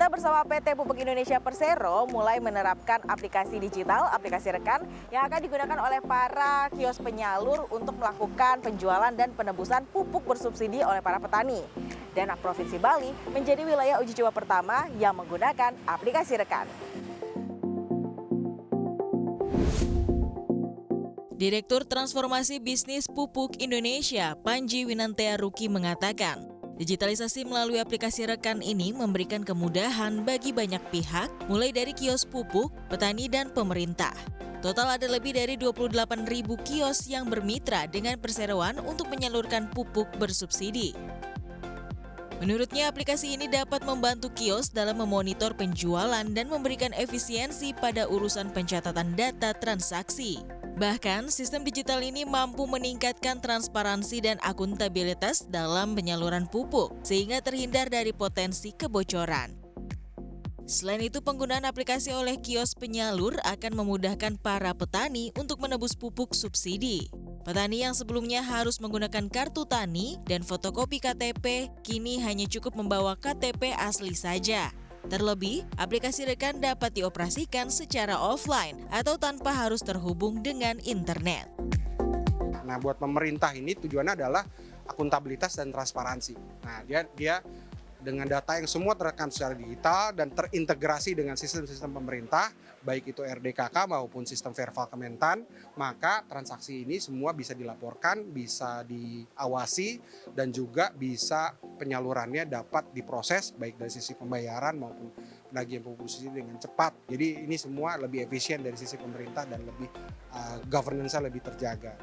Kita bersama PT Pupuk Indonesia Persero mulai menerapkan aplikasi digital, aplikasi rekan yang akan digunakan oleh para kios penyalur untuk melakukan penjualan dan penebusan pupuk bersubsidi oleh para petani. Dan Provinsi Bali menjadi wilayah uji coba pertama yang menggunakan aplikasi rekan. Direktur Transformasi Bisnis Pupuk Indonesia, Panji Winantea Ruki mengatakan, digitalisasi melalui aplikasi rekan ini memberikan kemudahan bagi banyak pihak, mulai dari kios pupuk, petani, dan pemerintah. Total ada lebih dari 28.000 kios yang bermitra dengan perseroan untuk menyalurkan pupuk bersubsidi. Menurutnya, aplikasi ini dapat membantu kios dalam memonitor penjualan dan memberikan efisiensi pada urusan pencatatan data transaksi. Bahkan, sistem digital ini mampu meningkatkan transparansi dan akuntabilitas dalam penyaluran pupuk, sehingga terhindar dari potensi kebocoran. Selain itu, penggunaan aplikasi oleh kios penyalur akan memudahkan para petani untuk menebus pupuk subsidi. Petani yang sebelumnya harus menggunakan kartu tani dan fotokopi KTP, kini hanya cukup membawa KTP asli saja. Terlebih, aplikasi rekan dapat dioperasikan secara offline atau tanpa harus terhubung dengan internet. Nah, buat pemerintah ini tujuannya adalah akuntabilitas dan transparansi. Nah, dia dengan data yang semua terekam secara digital dan terintegrasi dengan sistem-sistem pemerintah, baik itu RDKK maupun sistem Verval Kementan, maka transaksi ini semua bisa dilaporkan, bisa diawasi, dan juga bisa penyalurannya dapat diproses baik dari sisi pembayaran maupun penagihan pupuk subsidi dengan cepat. Jadi ini semua lebih efisien dari sisi pemerintah dan lebih governance-nya lebih terjaga.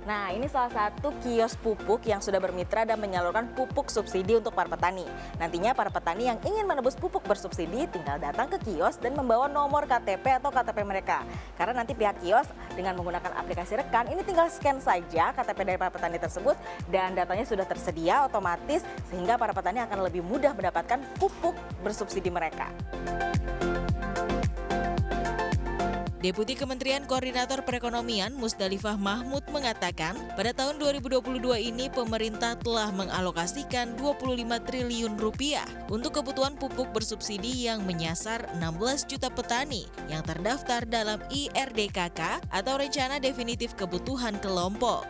Nah, ini salah satu kios pupuk yang sudah bermitra dan menyalurkan pupuk subsidi untuk para petani. Nantinya para petani yang ingin menebus pupuk bersubsidi tinggal datang ke kios dan membawa nomor KTP atau KTP mereka. Karena nanti pihak kios dengan menggunakan aplikasi rekan ini tinggal scan saja KTP dari para petani tersebut dan datanya sudah tersedia otomatis sehingga para petani akan lebih mudah mendapatkan pupuk bersubsidi mereka. Deputi Kementerian Koordinator Perekonomian Musdalifah Mahmud mengatakan, pada tahun 2022 ini pemerintah telah mengalokasikan 25 triliun rupiah untuk kebutuhan pupuk bersubsidi yang menyasar 16 juta petani yang terdaftar dalam IRDKK atau Rencana Definitif Kebutuhan Kelompok.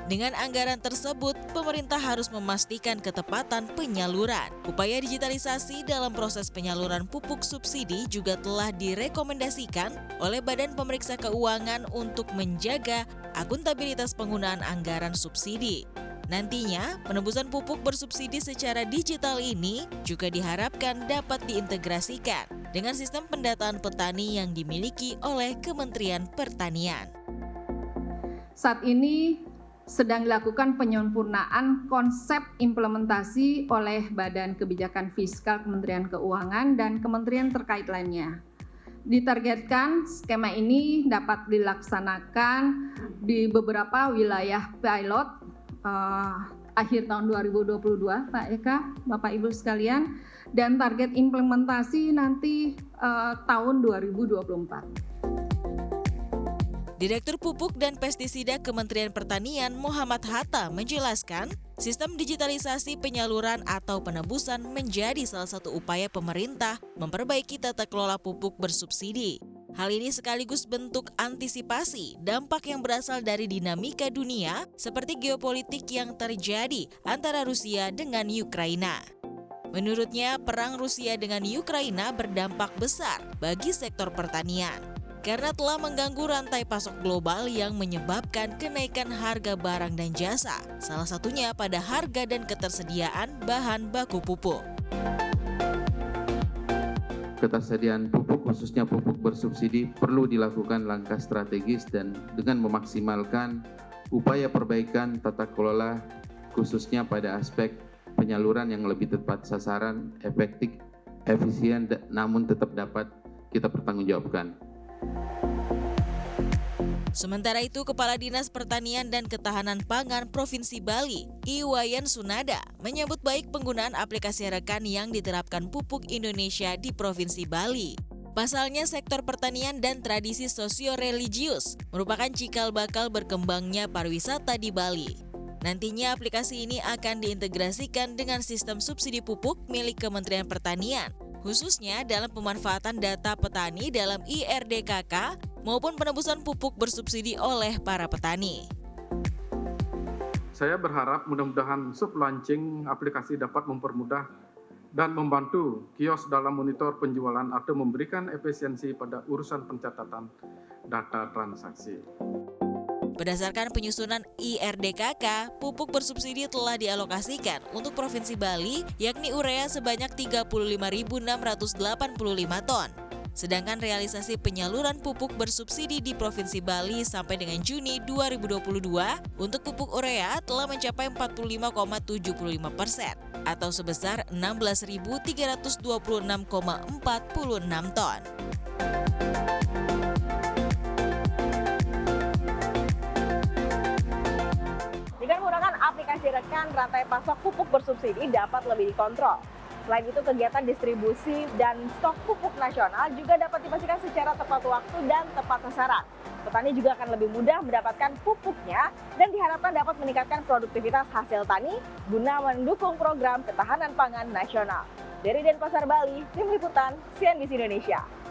Dengan anggaran tersebut, pemerintah harus memastikan ketepatan penyaluran. Upaya digitalisasi dalam proses penyaluran pupuk subsidi juga telah direkomendasikan oleh Badan Pemeriksa Keuangan untuk menjaga akuntabilitas penggunaan anggaran subsidi. Nantinya, penebusan pupuk bersubsidi secara digital ini juga diharapkan dapat diintegrasikan dengan sistem pendataan petani yang dimiliki oleh Kementerian Pertanian. Saat ini sedang dilakukan penyempurnaan konsep implementasi oleh Badan Kebijakan Fiskal Kementerian Keuangan dan kementerian terkait lainnya. Ditargetkan skema ini dapat dilaksanakan di beberapa wilayah pilot akhir tahun 2022, Pak Eka, Bapak Ibu sekalian, dan target implementasi nanti tahun 2024. Direktur Pupuk dan Pestisida Kementerian Pertanian Muhammad Hatta menjelaskan, sistem digitalisasi penyaluran atau penebusan menjadi salah satu upaya pemerintah memperbaiki tata kelola pupuk bersubsidi. Hal ini sekaligus bentuk antisipasi dampak yang berasal dari dinamika dunia seperti geopolitik yang terjadi antara Rusia dengan Ukraina. Menurutnya, perang Rusia dengan Ukraina berdampak besar bagi sektor pertanian karena telah mengganggu rantai pasok global yang menyebabkan kenaikan harga barang dan jasa, salah satunya pada harga dan ketersediaan bahan baku pupuk. Ketersediaan pupuk, khususnya pupuk bersubsidi, perlu dilakukan langkah strategis dan dengan memaksimalkan upaya perbaikan tata kelola, khususnya pada aspek penyaluran yang lebih tepat sasaran, efektif, efisien, namun tetap dapat kita pertanggungjawabkan. Sementara itu, Kepala Dinas Pertanian dan Ketahanan Pangan Provinsi Bali, Iwayan Sunada, menyambut baik penggunaan aplikasi rekan yang diterapkan Pupuk Indonesia di Provinsi Bali. Pasalnya, sektor pertanian dan tradisi sosio-religius merupakan cikal bakal berkembangnya pariwisata di Bali. Nantinya aplikasi ini akan diintegrasikan dengan sistem subsidi pupuk milik Kementerian Pertanian, khususnya dalam pemanfaatan data petani dalam IRDKK maupun penebusan pupuk bersubsidi oleh para petani. Saya berharap mudah-mudahan sub-launching aplikasi dapat mempermudah dan membantu kios dalam monitor penjualan atau memberikan efisiensi pada urusan pencatatan data transaksi. Berdasarkan penyusunan IRDKK, pupuk bersubsidi telah dialokasikan untuk Provinsi Bali yakni urea sebanyak 35.685 ton. Sedangkan realisasi penyaluran pupuk bersubsidi di Provinsi Bali sampai dengan Juni 2022 untuk pupuk urea telah mencapai 45,75% atau sebesar 16.326,46 ton. Dengan menggunakan aplikasi Rekan, rantai pasok pupuk bersubsidi dapat lebih dikontrol. Selain itu, kegiatan distribusi dan stok pupuk nasional juga dapat dipastikan secara tepat waktu dan tepat sasaran. Petani juga akan lebih mudah mendapatkan pupuknya dan diharapkan dapat meningkatkan produktivitas hasil tani guna mendukung program ketahanan pangan nasional. Dari Denpasar, Bali, Tim Liputan CNBC Indonesia.